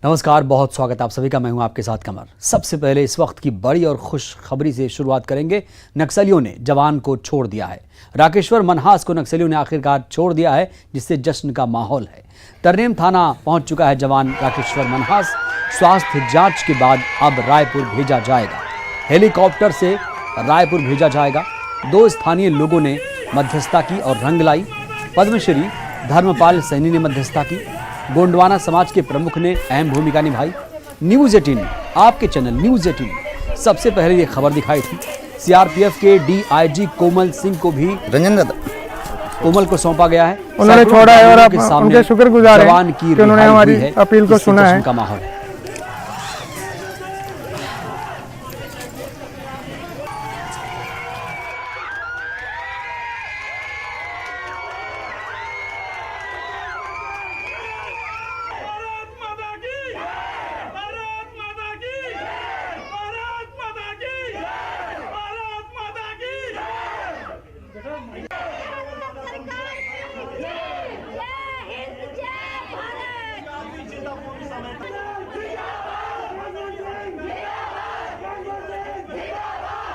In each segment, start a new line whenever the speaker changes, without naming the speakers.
नमस्कार, बहुत स्वागत आप सभी का। मैं हूं आपके साथ कमर। सबसे पहले इस वक्त की बड़ी और खुश खबरी से शुरुआत करेंगे। नक्सलियों ने जवान को छोड़ दिया है। राकेश्वर मनहास को नक्सलियों ने आखिरकार छोड़ दिया है, जिससे जश्न का माहौल है। तरनेम थाना पहुंच चुका है जवान राकेश्वर मनहास। स्वास्थ्य जांच के बाद अब रायपुर भेजा जाएगा। हेलीकॉप्टर से रायपुर भेजा जाएगा। 2 स्थानीय लोगों ने मध्यस्थता की और रंग लाई। पद्मश्री धर्मपाल सैनी ने मध्यस्थता की। गोंडवाना समाज के प्रमुख ने अहम भूमिका निभाई। न्यूज़ 18 आपके चैनल न्यूज़ 18 सबसे पहले ये खबर दिखाई थी। सीआरपीएफ के डीआईजी कोमल सिंह को भी कोमल को सौंपा गया है।
उन्होंने छोड़ा है और उनके शुक्रगुजार
जवान की
कि उन्होंने हमारी अपील को सुना है।
का माहौल है।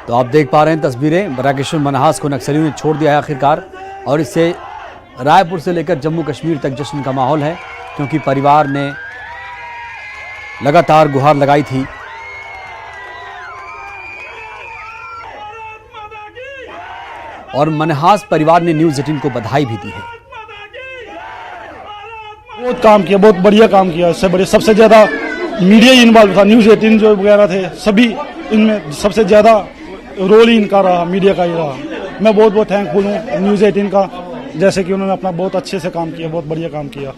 तो आप देख पा रहे हैं तस्वीरें। राकेश्वर मनहास को नक्सलियों ने छोड़ दिया है आखिरकार, और इससे रायपुर से लेकर जम्मू कश्मीर तक जश्न का माहौल है, क्योंकि परिवार ने लगातार गुहार लगाई थी। और मनहास परिवार ने न्यूज़ 18 को बधाई भी दी है।
बहुत काम किया, बहुत बढ़िया काम किया। इससे बड़े सबसे ज्यादा मीडिया इन्वॉल्व था। न्यूज़ 18 जो वगैरह थे सभी, इनमें सबसे ज्यादा रोल ही इनका रहा, मीडिया का ही रहा। मैं बहुत बहुत थैंकफुल हूँ न्यूज़ 18 का, जैसे कि उन्होंने अपना बहुत अच्छे से काम किया, बहुत बढ़िया काम किया।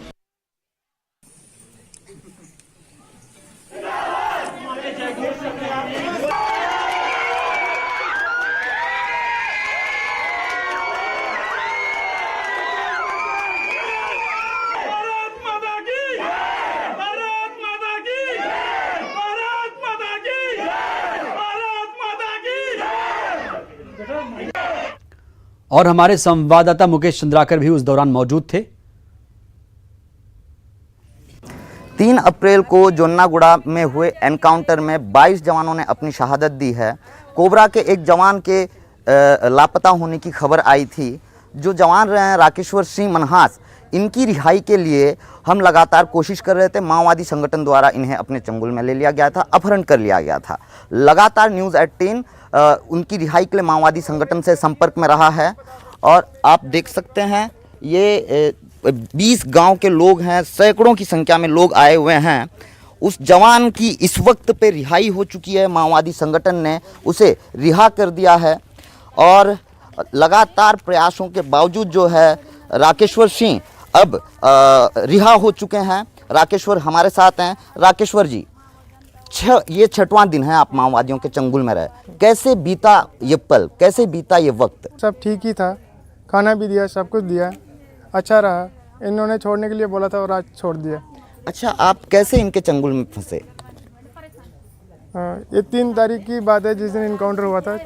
और हमारे संवाददाता मुकेश चंद्राकर भी उस दौरान मौजूद थे।
3 अप्रैल को जोन्नागुड़ा में हुए एनकाउंटर में 22 जवानों ने अपनी शहादत दी है। कोबरा के एक जवान के लापता होने की खबर आई थी। जो जवान रहे हैं राकेश्वर सिंह मनहास, इनकी रिहाई के लिए हम लगातार कोशिश कर रहे थे। माओवादी संगठन द्वारा इन्हें अपने चंगुल में ले लिया गया था, अपहरण कर लिया गया था। लगातार न्यूज़ 18 उनकी रिहाई के लिए माओवादी संगठन से संपर्क में रहा है। और आप देख सकते हैं ये 20 गांव के लोग हैं, सैकड़ों की संख्या में लोग आए हुए हैं। उस जवान की इस वक्त पे रिहाई हो चुकी है। माओवादी संगठन ने उसे रिहा कर दिया है। और लगातार प्रयासों के बावजूद जो है राकेश्वर सिंह अब रिहा हो चुके हैं। राकेश्वर हमारे साथ हैं। राकेश्वर जी, ये 6वां दिन है आप माओवादियों के चंगुल में रहे। कैसे बीता ये पल, कैसे बीता ये वक्त?
सब ठीक ही था, खाना भी दिया, सब कुछ दिया, अच्छा रहा। इन्होंने छोड़ने के लिए बोला था और आज छोड़ दिया।
अच्छा, आप कैसे इनके चंगुल में फंसे?
ये 3 तारीख की बात है जिस दिन इनकाउंटर हुआ था।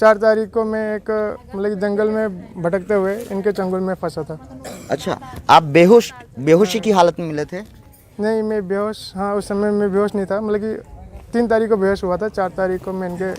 4 तारीख को मैं एक मतलब जंगल में भटकते हुए इनके चंगुल में फंसा था।
अच्छा, आप बेहोशी की हालत में मिले थे?
नहीं, मैं बेहोश, हाँ उस समय मैं बेहोश नहीं था। मतलब कि 3 तारीख को बेहोश हुआ था, 4 तारीख को मैं इनके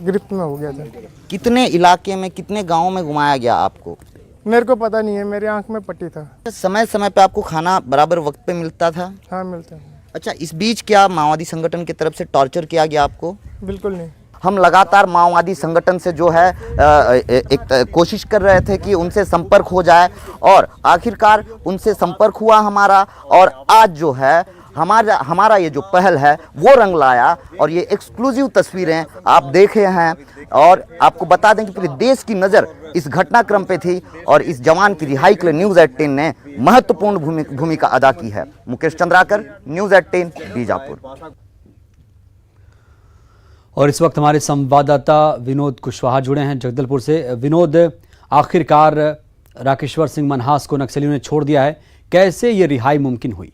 गिरफ्त में हो गया था।
कितने इलाके में, कितने गाँव में घुमाया गया आपको?
मेरे को पता नहीं है, मेरी आंख में पट्टी था।
समय समय पे आपको खाना बराबर वक्त पे मिलता था?
हाँ, मिलता है।
अच्छा, इस बीच क्या माओवादी संगठन की तरफ से टॉर्चर किया गया आपको?
बिल्कुल नहीं।
हम लगातार माओवादी संगठन से जो है एक कोशिश कर रहे थे कि उनसे संपर्क हो जाए, और आखिरकार उनसे संपर्क हुआ हमारा। और आज जो है हमारा ये जो पहल है वो रंग लाया। और ये एक्सक्लूसिव तस्वीरें आप देखे हैं। और आपको बता दें कि पूरे देश की नज़र इस घटनाक्रम पे थी, और इस जवान की रिहाई के लिए न्यूज़ 18 ने महत्वपूर्ण भूमिका अदा की है। मुकेश चंद्राकर, न्यूज़ 18, बीजापुर।
और इस वक्त हमारे संवाददाता विनोद कुशवाहा जुड़े हैं जगदलपुर से। विनोद, आखिरकार राकेश्वर सिंह मनहास को नक्सलियों ने छोड़ दिया है, कैसे ये रिहाई मुमकिन हुई?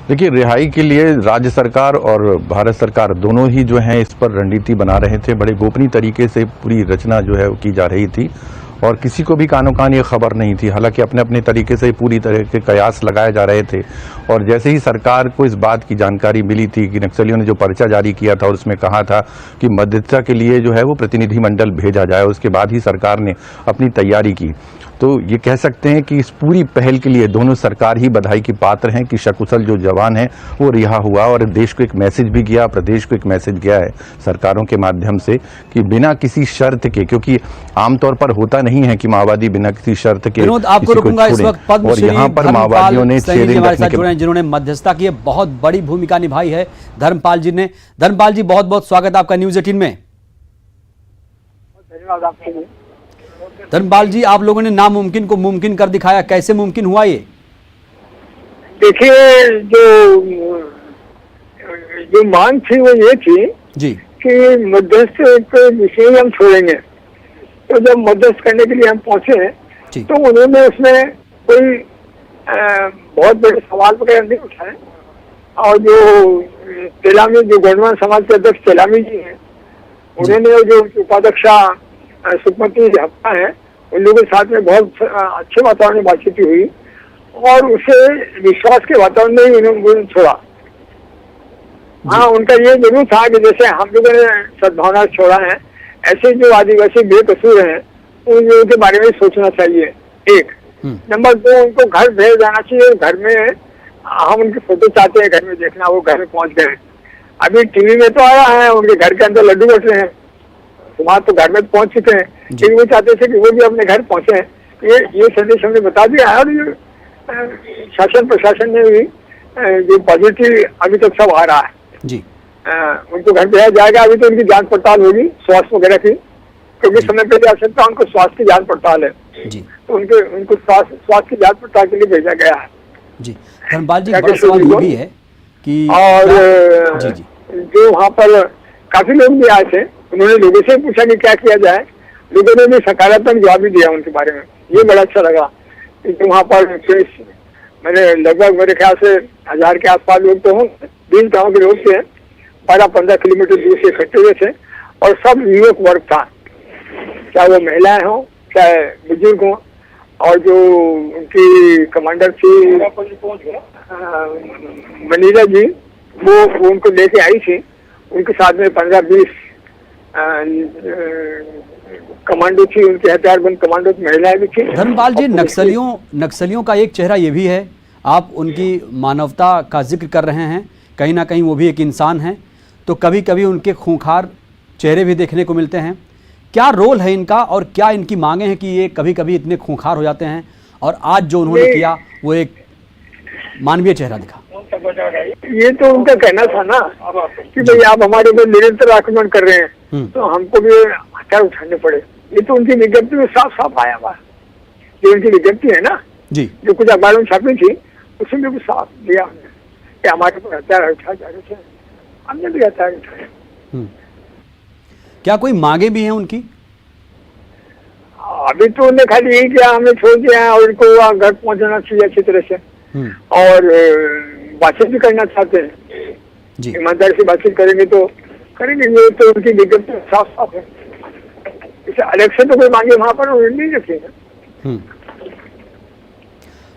देखिए, रिहाई के लिए राज्य सरकार और भारत सरकार दोनों ही जो हैं इस पर रणनीति बना रहे थे। बड़े गोपनीय तरीके से पूरी रचना जो है वो की जा रही थी। और किसी को भी कानो कान ये खबर नहीं थी। हालांकि अपने अपने तरीके से पूरी तरह के कयास लगाए जा रहे थे। और जैसे ही सरकार को इस बात की जानकारी मिली थी कि नक्सलियों ने जो पर्चा जारी किया था और उसमें कहा था कि मध्यस्थता के लिए जो है वो प्रतिनिधिमंडल भेजा जाए, उसके बाद ही सरकार ने अपनी तैयारी की। तो ये कह सकते हैं कि इस पूरी पहल के लिए दोनों सरकार ही बधाई की पात्र हैं कि सकुशल जो जवान है वो रिहा हुआ। और देश को एक मैसेज भी गया, प्रदेश को एक मैसेज गया है सरकारों के माध्यम से कि बिना किसी शर्त के, क्योंकि आमतौर पर होता नहीं है कि माओवादी बिना किसी शर्त के
विनोद, आपको रुकूंगा इस वक्त।
और यहाँ पर माओवादियों ने 6 दिन
हमारे साथ जुड़े हैं जिन्होंने मध्यस्थता की बहुत बड़ी भूमिका निभाई है, धर्मपाल जी ने। धर्मपाल जी, बहुत बहुत स्वागत आपका न्यूज 18 में।
धन्यवाद आपके लिए।
धर्मपाल जी, आप लोगों ने नामुमकिन को मुमकिन कर दिखाया, कैसे मुमकिन हुआ ये?
देखिए, जो मांग थी वो ये थी
जी
कि मध्यस्थ के विषय हम छोड़ेंगे। तो जब मध्यस्थ करने के लिए हम पहुंचे
जी।
तो उन्होंने उसमें कोई बहुत बड़े सवाल वगैरह नहीं उठाए। और जो तेलामी, जो गणमान समाज के अध्यक्ष तेलामी जी हैं, उन्होंने जो उपाध्यक्षा सुखमती हफ्ता है, उन लोगों के साथ में बहुत अच्छे वातावरण में बातचीत हुई और उसे विश्वास के वातावरण में ही उन्होंने छोड़ा। हाँ, उनका ये जरूर था कि जैसे हम लोगों ने सद्भावना छोड़ा है, ऐसे जो आदिवासी बेकसूर हैं उन लोगों के बारे में सोचना चाहिए। एक नंबर 2, उनको घर भेज जाना चाहिए। घर में हम उनकी फोटो चाहते हैं, घर में देखना, वो घर में पहुंच गए। अभी टीवी में तो आया है उनके घर के अंदर लड्डू बट रहे हैं, वहाँ तो घर में पहुंच चुके हैं, लेकिन वो चाहते थे कि वो भी अपने घर पहुंचे। ये संदेश हमने बता दिया है। और शासन प्रशासन ने भी जो पॉजिटिव अभी तक सब आ रहा है
जी,
उनको घर भेजा जाएगा। अभी तो उनकी जांच पड़ताल होगी स्वास्थ्य वगैरह की, क्योंकि समय पे जा सकता है, उनको स्वास्थ्य की जांच पड़ताल है
जी।
तो उनको स्वास्थ्य की जांच पड़ताल के लिए भेजा गया है
जी। धर्मपाल जी, बड़ा सवाल ये भी है कि
और
जी जी
जो वहाँ पर काफी लोग भी आए थे, उन्होंने लोगों से पूछा कि क्या किया जाए। लोगों ने भी सकारात्मक जवाब भी दिया उनके बारे में। ये बड़ा अच्छा लगा कि वहाँ पर मैंने लगभग मेरे ख्याल से 1000 के आसपास लोग तो हों, 20 गाँव के लोग थे, 12-15 किलोमीटर दूर से इकट्ठे हुए थे और सब युवक वर्ग था, चाहे वो महिलाएं हों चाहे बुजुर्ग हों। और जो उनकी कमांडर थी मनीला जी, वो उनको लेके आई थी। उनके साथ में 15-20 कमांडो थी, उनके हथियारबंद कमांडो महिलाएं भी थी।
धर्मपाल जी, नक्सलियों का एक चेहरा ये भी है, आप उनकी मानवता का जिक्र कर रहे हैं, कहीं ना कहीं वो भी एक इंसान हैं, तो कभी कभी उनके खूंखार चेहरे भी देखने को मिलते हैं। क्या रोल है इनका और क्या इनकी मांगे हैं कि ये कभी कभी इतने खूंखार हो जाते हैं और आज जो उन्होंने किया वो एक मानवीय चेहरा दिखा?
ये तो उनका कहना था ना कि भाई आप हमारे ऊपर निरंतर आक्रमण कर रहे हैं तो हमको भी हथियार उठाने पड़े। ये तो उनकी विज्ञप्ति में साफ साफ आया हुआ। जो उनकी विज्ञप्ति है ना जी, जो कुछ अखबारों में छापी थी, उसमें भी साफ दिया कि हमारे ऊपर हथियार उठाए जा रहे थे, हमने भी हथियार उठाए।
क्या कोई मांगे भी हैं उनकी?
अभी तो उन्हें खाली यही किया, हमने छोड़ दिया है और उनको घर पहुंचाना चाहिए अच्छी तरह से और बातचीत भी करना चाहते हैं जी। ईमानदारी से बातचीत करेंगे तो करेंगे, ये तो उनकी विज्ञप्ति साफ साफ है। इसे अलग से तो कोई मांगे वहां पर नहीं रखेंगे।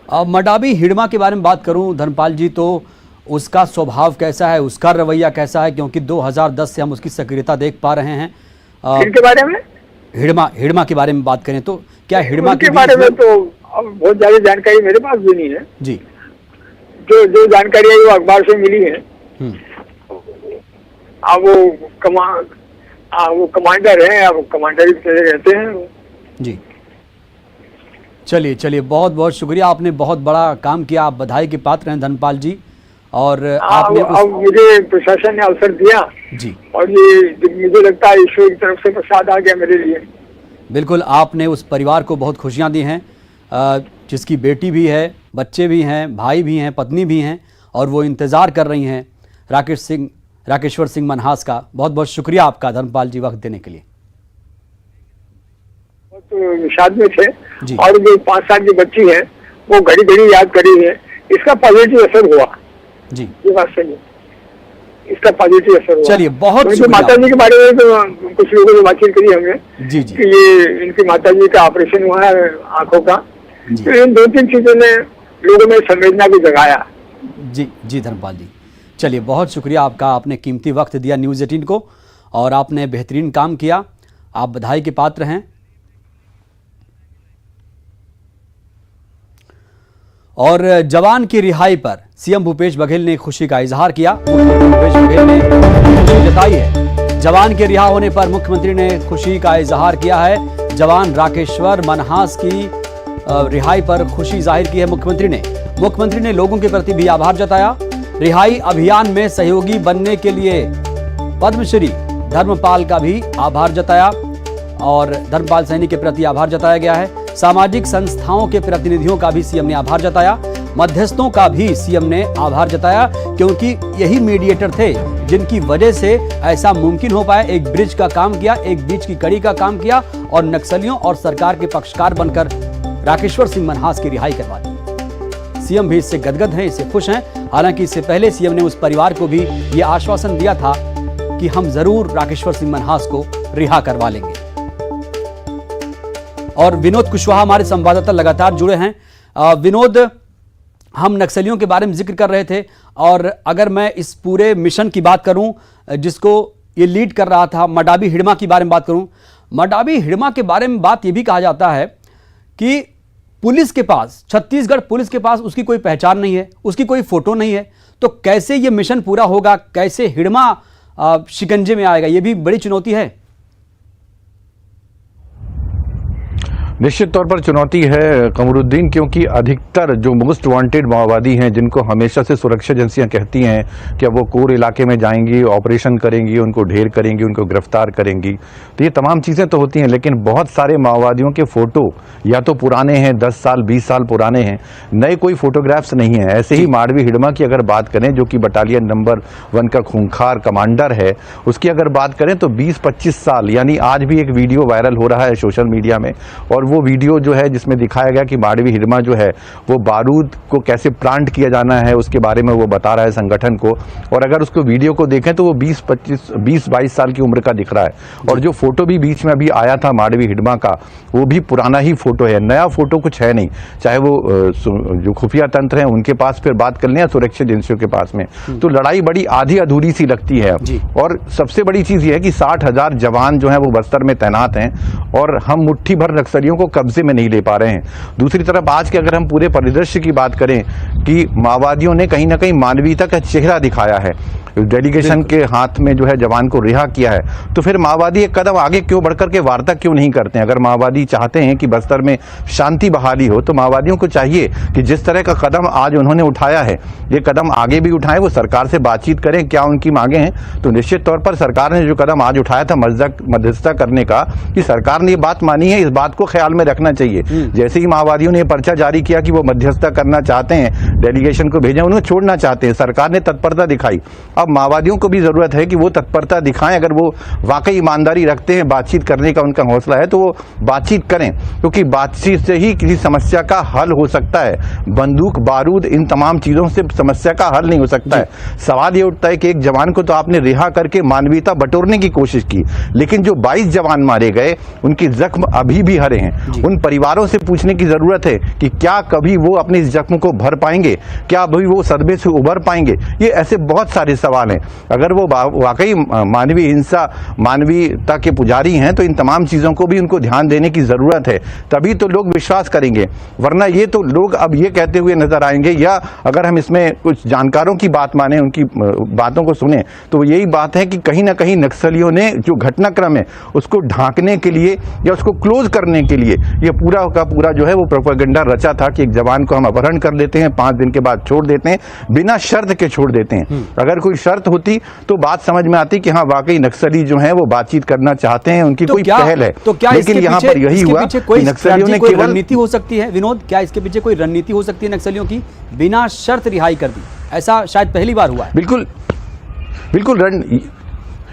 अब मडाबी हिडमा के बारे में बात करूं धर्मपाल जी, तो उसका स्वभाव कैसा है, उसका रवैया कैसा है? क्योंकि 2010 से हम उसकी सक्रियता देख पा रहे हैं।
इनके बारे में
हिडमा के बारे में बात करें तो क्या हिडमा
के बारे में तो अब बहुत ज्यादा जानकारी मेरे पास भी नहीं है
जी।
जो जानकारी है वो अखबार से मिली है। अब वो कमांडर है, अब कमांडर रहते हैं
जी। चलिए बहुत बहुत शुक्रिया, आपने बहुत बड़ा काम किया, आप बधाई के पात्र हैं धर्मपाल जी। और आपने
अब मुझे प्रशासन ने अवसर दिया
जी,
और ये मुझे लगता है ईश्वर की तरफ से प्रसाद आ गया मेरे लिए।
बिल्कुल, आपने उस परिवार को बहुत खुशियां दी हैं जिसकी बेटी भी है, बच्चे भी हैं, भाई भी हैं, पत्नी भी हैं और वो इंतज़ार कर रही हैं राकेश्वर सिंह मनहास का। बहुत बहुत शुक्रिया आपका धर्मपाल जी, वक्त देने के लिए।
तो विषाद में थे और जो 5 साल की बच्ची है वो घड़ी घड़ी याद कर रही है, इसका पॉजिटिव असर हुआ जी। ये बात सही है। इसका पॉजिटिव असर हुआ।
चलिए, बहुत
तो
शुक्रिया।
माता जी के बारे में तो कुछ लोगों ने बातचीत करी हमने
जी जी
कि ये इनकी माता जी का ऑपरेशन हुआ है आंखों का,
जी।
तो इन 2-3 चीजों ने लोगों में संवेदना को जगाया।
जी जी धर्मपाल जी, चलिए बहुत शुक्रिया आपका, आपने कीमती वक्त दिया न्यूज़ 18 को और आपने बेहतरीन काम किया, आप बधाई के पात्र हैं। और जवान की रिहाई पर सीएम भूपेश बघेल ने खुशी का इजहार किया। मुख्यमंत्री भूपेश बघेल ने खुशी जताई है। जवान के रिहा होने पर मुख्यमंत्री ने खुशी का इजहार किया है। जवान राकेश्वर मनहास की रिहाई पर खुशी जाहिर की है मुख्यमंत्री ने लोगों के प्रति भी आभार जताया। रिहाई अभियान में सहयोगी बनने के लिए पद्मश्री धर्मपाल का भी आभार जताया और धर्मपाल सैनी के प्रति आभार जताया गया है। सामाजिक संस्थाओं के प्रतिनिधियों का भी सीएम ने आभार जताया। मध्यस्थों का भी सीएम ने आभार जताया क्योंकि यही मीडिएटर थे जिनकी वजह से ऐसा मुमकिन हो पाया। एक ब्रिज का काम किया, एक बीच की कड़ी का काम किया और नक्सलियों और सरकार के पक्षकार बनकर राकेश्वर सिंह मनहास की रिहाई करवा दी। सीएम भी इससे गदगद हैं, इससे खुश हैं। हालांकि इससे पहले सीएम ने उस परिवार को भी ये आश्वासन दिया था कि हम जरूर राकेश्वर सिंह मनहास को रिहा करवा लेंगे। और विनोद कुशवाहा हमारे संवाददाता लगातार जुड़े हैं। विनोद, हम नक्सलियों के बारे में जिक्र कर रहे थे और अगर मैं इस पूरे मिशन की बात करूं जिसको ये लीड कर रहा था, मडाबी हिड़मा की बारे में बात करूं, मडाबी हिड़मा के बारे में बात ये भी कहा जाता है कि पुलिस के पास, छत्तीसगढ़ पुलिस के पास उसकी कोई पहचान नहीं है, उसकी कोई फोटो नहीं है, तो कैसे ये मिशन पूरा होगा, कैसे हिड़मा शिकंजे में आएगा, ये भी बड़ी चुनौती है।
निश्चित तौर पर चुनौती है कमरुद्दीन, क्योंकि अधिकतर जो मोस्ट वांटेड माओवादी हैं जिनको हमेशा से सुरक्षा एजेंसियां कहती हैं कि अब वो कोर इलाके में जाएंगी, ऑपरेशन करेंगी, उनको ढेर करेंगी, उनको गिरफ्तार करेंगी, तो ये तमाम चीज़ें तो होती हैं, लेकिन बहुत सारे माओवादियों के फ़ोटो या तो पुराने हैं, 10 साल 20 साल पुराने हैं, नए कोई फोटोग्राफ्स नहीं हैं। ऐसे ही माडवी हिड़मा की अगर बात करें, जो कि बटालियन नंबर 1 का खूंखार कमांडर है, उसकी अगर बात करें तो 20-25 साल, यानी आज भी एक वीडियो वायरल हो रहा है सोशल मीडिया में, और वो वीडियो जो है जिसमें दिखाया गया कि माडवी हिड़मा जो है वो बारूद को कैसे प्लांट किया जाना है उसके बारे में वो बता रहा है संगठन को, और अगर उसको वीडियो को देखें तो वो 20-22 साल की उम्र का दिख रहा है। और जो फोटो भी बीच में अभी आया था माडवी हिड़मा का, वो भी पुराना ही फोटो है, नया फोटो कुछ है नहीं, चाहे वो जो खुफिया तंत्र हैं उनके पास फिर बात कर लें या सुरक्षा एजेंसियों के पास में, तो लड़ाई बड़ी आधी अधूरी सी लगती है। और सबसे बड़ी चीज ये है कि 60,000 जवान जो है वो बस्तर में तैनात हैं और हम मुट्ठी भर नक्सलियों को कब्जे में नहीं ले पा रहे हैं। दूसरी तरफ आज के अगर हम पूरे परिदृश्य की बात करें कि माओवादियों ने कहीं ना कहीं मानवीयता का चेहरा दिखाया है, डेलीगेशन के हाथ में जो है जवान को रिहा किया है, तो फिर माओवादी एक कदम आगे क्यों बढ़कर के वार्ता क्यों नहीं करते हैं? अगर माओवादी चाहते हैं कि बस्तर में शांति बहाली हो, तो माओवादियों को चाहिए कि जिस तरह का कदम आज उन्होंने उठाया है, ये कदम आगे भी उठाएं, वो सरकार से बातचीत करें क्या उनकी मांगे हैं। तो निश्चित तौर पर सरकार ने जो कदम आज उठाया था मध्यस्थता करने का, कि सरकार ने ये बात मानी है, इस बात को ख्याल में रखना चाहिए। जैसे ही माओवादियों ने पर्चा जारी किया कि वो मध्यस्थता करना चाहते हैं, डेलीगेशन को भेजा, उन्हें छोड़ना चाहते हैं, सरकार ने तत्परता दिखाई। अब माओवादियों को भी जरूरत है कि वो तत्परता दिखाएं, अगर वो वाकई ईमानदारी रखते हैं, बातचीत करने का उनका हौसला है, तो वो बातचीत करें, क्योंकि बातचीत से ही किसी समस्या का हल हो सकता है। बंदूक, बारूद, इन तमाम चीजों से समस्या का हल नहीं हो सकता है। सवाल ये उठता है कि एक जवान को तो आपने रिहा करके मानवीयता बटोरने की कोशिश की, लेकिन जो 22 जवान मारे गए उनकी जख्म अभी भी हरे हैं। उन परिवारों से पूछने की जरूरत है कि क्या कभी वो अपने इस जख्म को भर पाएंगे, क्या अभी वो सदमे से उबर पाएंगे? ये ऐसे बहुत सारे सवाल हैं। अगर वो वाकई मानवीय हिंसा, मानवीयता के पुजारी हैं, तो इन तमाम चीजों को भी उनको ध्यान देने की जरूरत है, तभी तो लोग विश्वास करेंगे। वरना ये तो लोग अब ये कहते हुए नजर आएंगे, या अगर हम इसमें कुछ जानकारों की बात माने, उनकी बातों को सुने, तो यही बात है कि कहीं ना कहीं नक्सलियों ने जो घटनाक्रम है उसको ढांकने के लिए या उसको क्लोज करने के लिए ये पूरा का पूरा जो है वो प्रोपेगेंडा रचा था कि एक जवान को हम अपहरण कर लेते हैं, 5 दिन के बाद छोड़ देते हैं, बिना शर्त के छोड़ देते हैं। अगर कोई शर्त होती तो बात समझ में आती कि हाँ वाकई नक्सली जो है वो बातचीत करना चाहते हैं, उनकी कोई पहल है।
तो क्या
लेकिन यहाँ पर यही हुआ कि नक्सलियों ने केवल
रणनीति हो सकती है। विनोद, क्या इसके पीछे कोई रणनीति हो सकती है नक्सलियों की? बिना शर्त रिहाई कर दी, ऐसा शायद पहली बार हुआ है।
बिल्कुल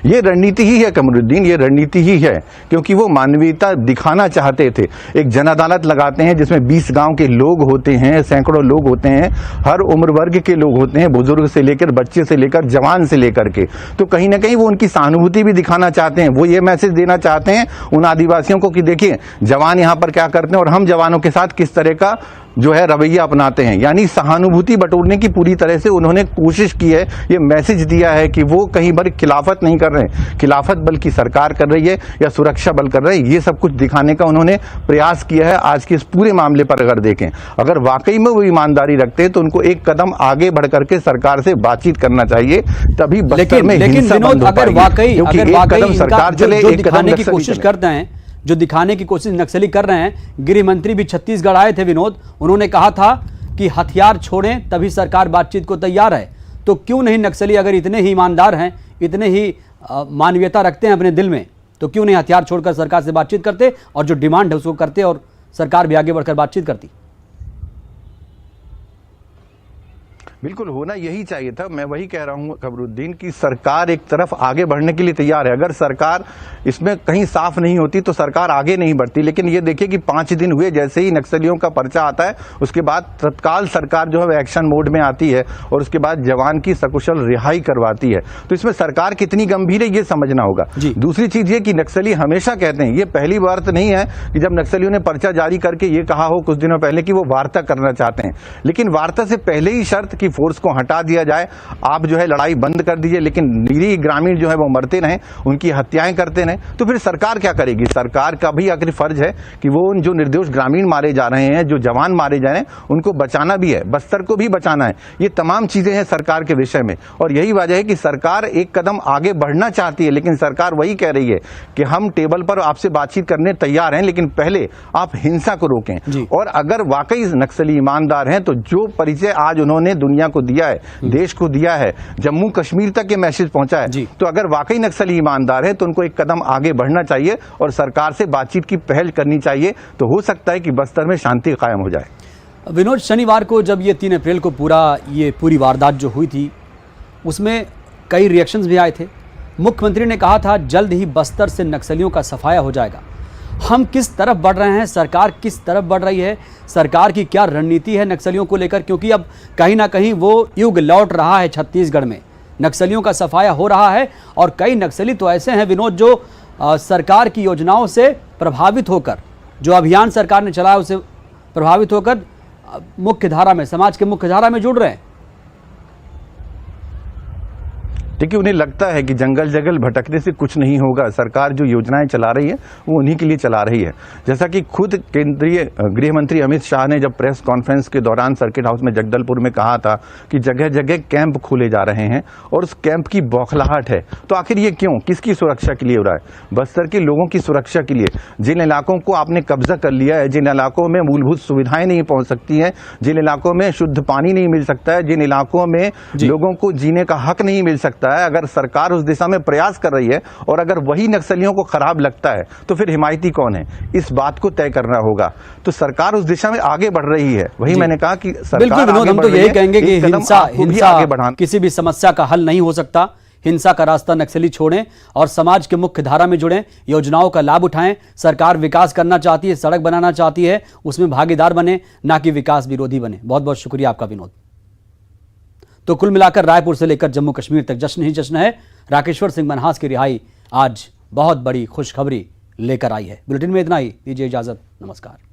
ये रणनीति ही है कमरुद्दीन, ये रणनीति ही है, क्योंकि वो मानवीयता दिखाना चाहते थे। एक जन अदालत लगाते हैं जिसमें 20 गांव के लोग होते हैं, सैकड़ों लोग होते हैं, हर उम्र वर्ग के लोग होते हैं, बुजुर्ग से लेकर बच्चे से लेकर जवान से लेकर के। तो कहीं ना कहीं वो उनकी सहानुभूति भी दिखाना चाहते हैं, वो ये मैसेज देना चाहते हैं उन आदिवासियों को कि देखिए जवान यहाँ पर क्या करते हैं और हम जवानों के साथ किस तरह का जो है रवैया अपनाते हैं। यानी सहानुभूति बटोरने की पूरी तरह से उन्होंने कोशिश की है, ये मैसेज दिया है कि वो कहीं पर खिलाफत नहीं कर रहे हैं, खिलाफत बल्कि सरकार कर रही है या सुरक्षा बल कर रहे हैं, ये सब कुछ दिखाने का उन्होंने प्रयास किया है। आज के इस पूरे मामले पर अगर देखें, अगर वाकई में वो ईमानदारी रखते हैं तो उनको एक कदम आगे बढ़ करके सरकार से बातचीत करना चाहिए, तभी बस्तर में हिंसा बंद हो पाएगी। क्योंकि एक कदम सरकार चले, एक कदम
दिखाने की कोशिश करते हैं, जो दिखाने की कोशिश नक्सली कर रहे हैं। गृह मंत्री भी छत्तीसगढ़ आए थे विनोद, उन्होंने कहा था कि हथियार छोड़ें तभी सरकार बातचीत को तैयार है। तो क्यों नहीं नक्सली अगर इतने ही ईमानदार हैं, इतने ही मानवीयता रखते हैं अपने दिल में, तो क्यों नहीं हथियार छोड़कर सरकार से बातचीत करते और जो डिमांड है उसको करते और सरकार भी आगे बढ़कर बातचीत करती।
बिल्कुल होना यही चाहिए था। मैं वही कह रहा हूं कमरुद्दीन की सरकार एक तरफ आगे बढ़ने के लिए तैयार है। अगर सरकार इसमें कहीं साफ नहीं होती तो सरकार आगे नहीं बढ़ती। लेकिन ये देखिए कि 5 दिन हुए, जैसे ही नक्सलियों का पर्चा आता है उसके बाद तत्काल सरकार जो है एक्शन मोड में आती है और उसके बाद जवान की सकुशल रिहाई करवाती है। तो इसमें सरकार कितनी गंभीर है ये समझना होगा। दूसरी चीज ये कि नक्सली हमेशा कहते हैं, ये पहली बार तो नहीं है कि जब नक्सलियों ने पर्चा जारी करके ये कहा हो कुछ दिनों पहले कि वो वार्ता करना चाहते हैं, लेकिन वार्ता से पहले ही शर्त कि फोर्स को हटा दिया जाए, आप जो है लड़ाई बंद कर दीजिए, लेकिन निरीह ग्रामीण जो है वो मरते रहें, उनकी हत्याएं करते रहें, तो फिर सरकार क्या करेगी। सरकार का भी आखिर फर्ज है कि वो उन जो निर्दोष ग्रामीण मारे जा रहे हैं, जो जवान मारे जा रहे हैं, उनको बचाना भी है, बस्तर को भी बचाना है। ये तमाम चीजें हैं सरकार के विषय में, और यही वजह है कि सरकार एक कदम आगे बढ़ना चाहती है, लेकिन सरकार वही कह रही है कि हम टेबल पर आपसे बातचीत करने तैयार हैं, लेकिन पहले आप हिंसा को रोकें। और अगर वाकई नक्सली ईमानदार हैं तो जो परिचय आज उन्होंने दुनिया को दिया है, देश को दिया है, जम्मू कश्मीर तक ये मैसेज पहुंचा है, तो अगर वाकई नक्सली ईमानदार है तो उनको एक कदम आगे बढ़ना चाहिए और सरकार से बातचीत की पहल करनी चाहिए। तो हो सकता है कि बस्तर में शांति कायम हो जाए।
विनोद, शनिवार को जब ये 3 अप्रैल को पूरी वारदात जो हुई थी उसमें कई रिएक्शंस भी आए थे। मुख्यमंत्री ने कहा था जल्द ही बस्तर से नक्सलियों का सफाया हो जाएगा। हम किस तरफ बढ़ रहे हैं, सरकार किस तरफ बढ़ रही है, सरकार की क्या रणनीति है नक्सलियों को लेकर, क्योंकि अब कहीं ना कहीं वो युग लौट रहा है। छत्तीसगढ़ में नक्सलियों का सफाया हो रहा है और कई नक्सली तो ऐसे हैं विनोद जो सरकार की योजनाओं से प्रभावित होकर, जो अभियान सरकार ने चलाया उससे प्रभावित होकर मुख्य धारा में, समाज के मुख्य धारा में जुड़ रहे हैं।
देखिए, उन्हें लगता है कि जंगल जंगल भटकने से कुछ नहीं होगा। सरकार जो योजनाएं चला रही है वो उन्हीं के लिए चला रही है। जैसा कि खुद केंद्रीय गृह मंत्री अमित शाह ने जब प्रेस कॉन्फ्रेंस के दौरान सर्किट हाउस में जगदलपुर में कहा था कि जगह जगह कैंप खोले जा रहे हैं और उस कैंप की बौखलाहट है। तो आखिर ये क्यों, किसकी सुरक्षा के लिए हो रहा है? बस्तर के लोगों की सुरक्षा के लिए। जिन इलाकों को आपने कब्जा कर लिया है, जिन इलाकों में मूलभूत सुविधाएं नहीं पहुंच सकती हैं, जिन इलाकों में शुद्ध पानी नहीं मिल सकता है, जिन इलाकों में लोगों को जीने का हक नहीं मिल सकता है, अगर सरकार उस दिशा में प्रयास कर रही है और अगर वही नक्सलियों को खराब लगता है तो फिर हिमायती कौन है, इस बात को तय करना होगा। तो सरकार उस दिशा में आगे बढ़ रही है। वही मैंने कहा कि सरकार
बिल्कुल, हम तो यही कहेंगे कि हिंसा किसी भी समस्या का हल नहीं हो सकता। हिंसा का रास्ता नक्सली छोड़ें और समाज के मुख्य धारा में जुड़ें, योजनाओं का लाभ उठाएं। सरकार विकास करना चाहती है, सड़क बनाना चाहती है, उसमें भागीदार बने, ना कि विकास विरोधी बने। बहुत बहुत शुक्रिया आपका विनोद। तो कुल मिलाकर रायपुर से लेकर जम्मू कश्मीर तक जश्न ही जश्न है। राकेश्वर सिंह मनहास की रिहाई आज बहुत बड़ी खुशखबरी लेकर आई है। बुलेटिन में इतना ही, दीजिए इजाजत, नमस्कार।